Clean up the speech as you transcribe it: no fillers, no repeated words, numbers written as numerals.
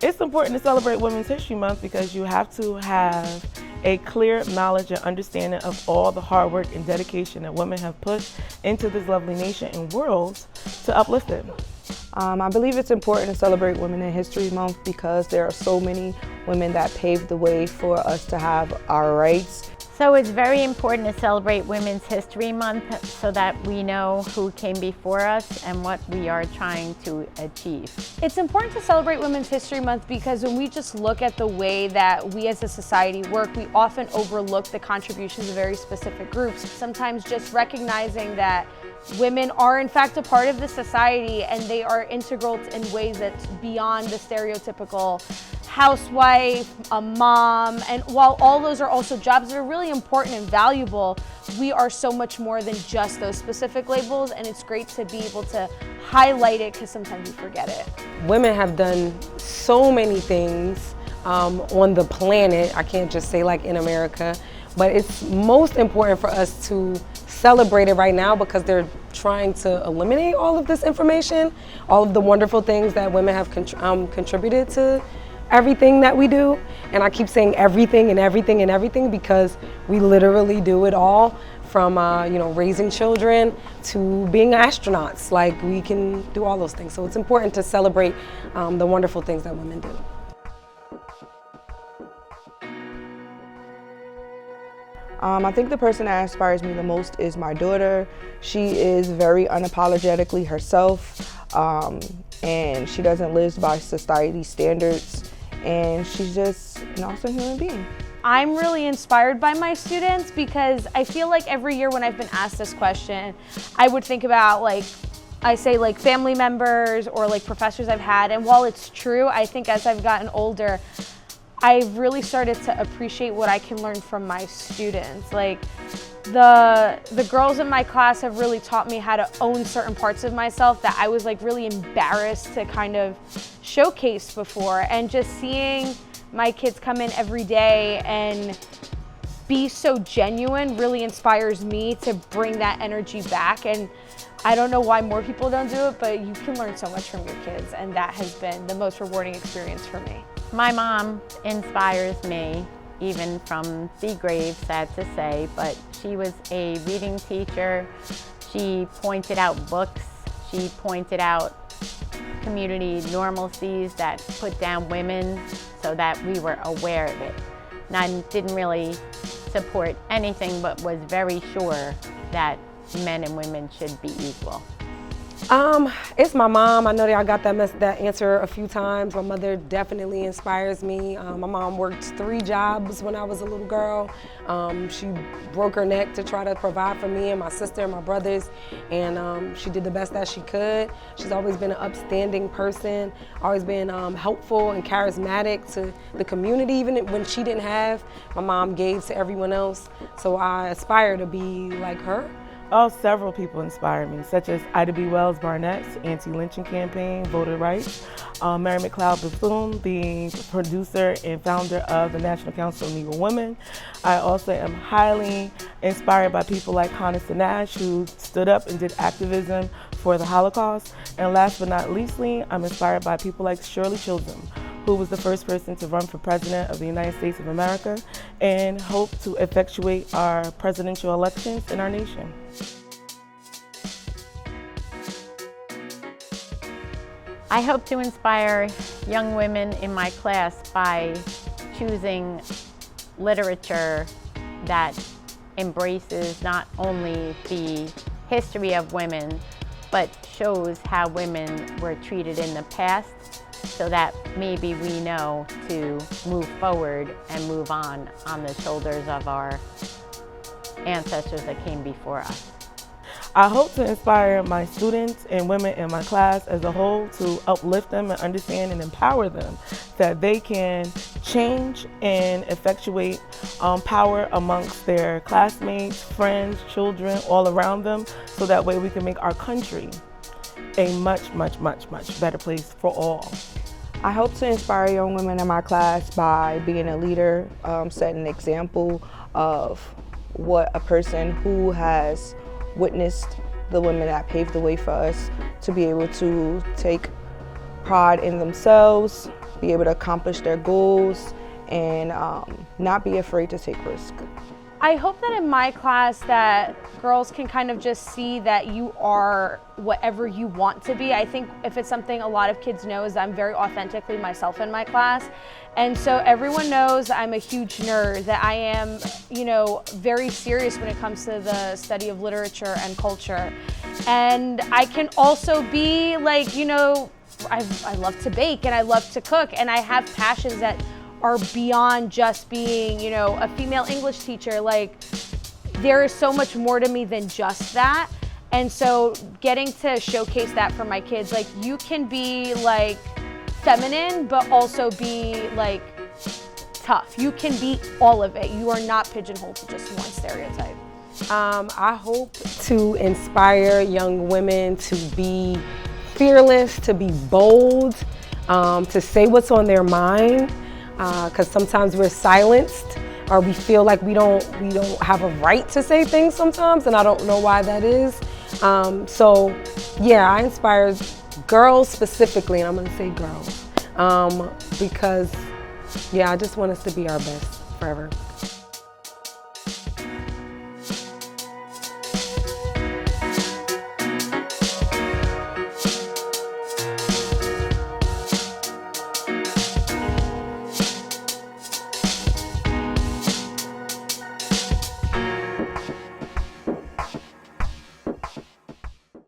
It's important to celebrate Women's History Month because you have to have a clear knowledge and understanding of all the hard work and dedication that women have put into this lovely nation and world to uplift it. I believe it's important to celebrate Women in History Month because there are so many women that paved the way for us to have our rights. So it's very important to celebrate Women's History Month so that we know who came before us and what we are trying to achieve. It's important to celebrate Women's History Month because when we just look at the way that we as a society work, we often overlook the contributions of very specific groups. Sometimes just recognizing that women are in fact a part of the society and they are integral in ways that's beyond the stereotypical housewife, a mom, and while all those are also jobs that are really important and valuable, we are so much more than just those specific labels, and it's great to be able to highlight it because sometimes we forget it. Women have done so many things on the planet. I can't just say like in America, but it's most important for us to celebrate it right now because they're trying to eliminate all of this information, all of the wonderful things that women have contributed to everything that we do. And I keep saying everything and everything and everything because we literally do it all from raising children to being astronauts. Like, we can do all those things. So it's important to celebrate the wonderful things that women do. I think the person that inspires me the most is my daughter. She is very unapologetically herself, and she doesn't live by society's standards, and she's just an awesome human being. I'm really inspired by my students because I feel like every year when I've been asked this question, I would think about family members or like professors I've had, and while it's true, I think as I've gotten older, I've really started to appreciate what I can learn from my students. Like the girls in my class have really taught me how to own certain parts of myself that I was like really embarrassed to kind of showcase before. And just seeing my kids come in every day and be so genuine really inspires me to bring that energy back. And I don't know why more people don't do it, but you can learn so much from your kids, and that has been the most rewarding experience for me. My mom inspires me, even from the grave, sad to say, but she was a reading teacher. She pointed out books. She pointed out community normalcies that put down women so that we were aware of it. And I didn't really support anything, but was very sure that men and women should be equal. It's my mom. I know that I got that answer a few times. My mother definitely inspires me. My mom worked 3 jobs when I was a little girl. She broke her neck to try to provide for me and my sister and my brothers, and she did the best that she could. She's always been an upstanding person, always been helpful and charismatic to the community. Even when she didn't have, my mom gave to everyone else. So I aspire to be like her. Several people inspire me, such as Ida B. Wells Barnett's anti-lynching campaign, Voter Rights, Mary McLeod Bethune, the producer and founder of the National Council of Negro Women. I also am highly inspired by people like Hannah Sanash, who stood up and did activism for the Holocaust. And last but not leastly, I'm inspired by people like Shirley Chisholm, who was the first person to run for president of the United States of America and hope to effectuate our presidential elections in our nation. I hope to inspire young women in my class by choosing literature that embraces not only the history of women, but shows how women were treated in the past, so that maybe we know to move forward and move on the shoulders of our ancestors that came before us. I hope to inspire my students and women in my class as a whole to uplift them and understand and empower them that they can change and effectuate power amongst their classmates, friends, children, all around them, so that way we can make our country a much, much, much, much better place for all. I hope to inspire young women in my class by being a leader, setting an example of what a person who has witnessed the women that paved the way for us to be able to take pride in themselves, be able to accomplish their goals and not be afraid to take risks. I hope that in my class that girls can kind of just see that you are whatever you want to be. I think if it's something a lot of kids know is I'm very authentically myself in my class. And so everyone knows I'm a huge nerd, that I am, very serious when it comes to the study of literature and culture. And I can also be like, I love to bake and I love to cook and I have passions that are beyond just being, a female English teacher. Like, there is so much more to me than just that. And so getting to showcase that for my kids, like, you can be like feminine, but also be like tough. You can be all of it. You are not pigeonholed to just one stereotype. I hope to inspire young women to be fearless, to be bold, to say what's on their mind. Because sometimes we're silenced, or we feel like we don't have a right to say things sometimes, and I don't know why that is. So yeah, I inspire girls specifically, and I'm gonna say girls, because yeah, I just want us to be our best forever.